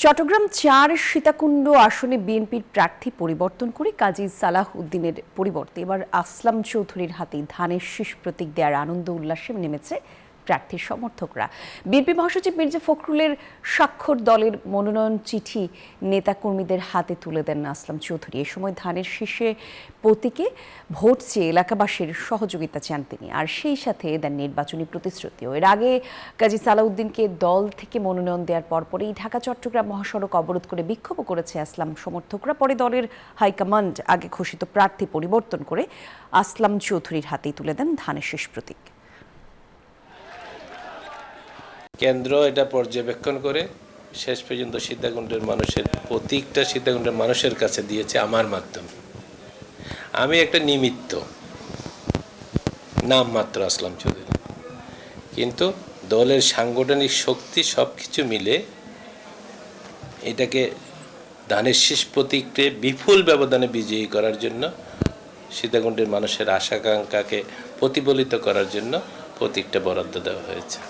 চট্টগ্রাম ৪ সীতাকুণ্ড আসনে বিএনপির প্রার্থী পরিবর্তন করে কাজী সালাহ উদ্দিনের পরিবর্তে এবার আসলাম চৌধুরীর হাতে ধানের শীষ প্রতীক দেওয়ার আনন্দ উল্লাসে নেমেছে প্রার্থীর সমর্থকরা। বিএনপি মহাসচিব মির্জা ফখরুলের স্বাক্ষর দলের মনোনয়ন চিঠি নেতাকর্মীদের হাতে তুলে দেন আসলাম চৌধুরী। এ সময় ধানের শীষে প্রতীকে ভোট চেয়ে এলাকাবাসীর সহযোগিতা চান তিনি, আর সেই সাথে দেন নির্বাচনী প্রতিশ্রুতিও। এর আগে কাজী সালাউদ্দিনকে দল থেকে মনোনয়ন দেওয়ার পরপরই ঢাকা চট্টগ্রাম মহাসড়ক অবরোধ করে বিক্ষোভও করেছে আসলাম সমর্থকরা। পরে দলের হাইকমান্ড আগে ঘোষিত প্রার্থী পরিবর্তন করে আসলাম চৌধুরীর হাতেই তুলে দেন ধানের শীষ প্রতীক। কেন্দ্র এটা পর্যবেক্ষণ করে শেষ পর্যন্ত সীতাকুণ্ডের মানুষের প্রতীকটা সীতাকুণ্ডের মানুষের কাছে দিয়েছে আমার মাধ্যমে। আমি একটা নিমিত্ত, নাম মাত্র আসলাম চৌধুরী, কিন্তু দলের সাংগঠনিক শক্তি সব কিছু মিলে এটাকে ধানের শীষ প্রতীককে বিপুল ব্যবধানে বিজয়ী করার জন্য, সীতাকুণ্ডের মানুষের আশাকাঙ্ক্ষাকে প্রতিফলিত করার জন্য প্রতীকটা বরাদ্দ দেওয়া হয়েছে।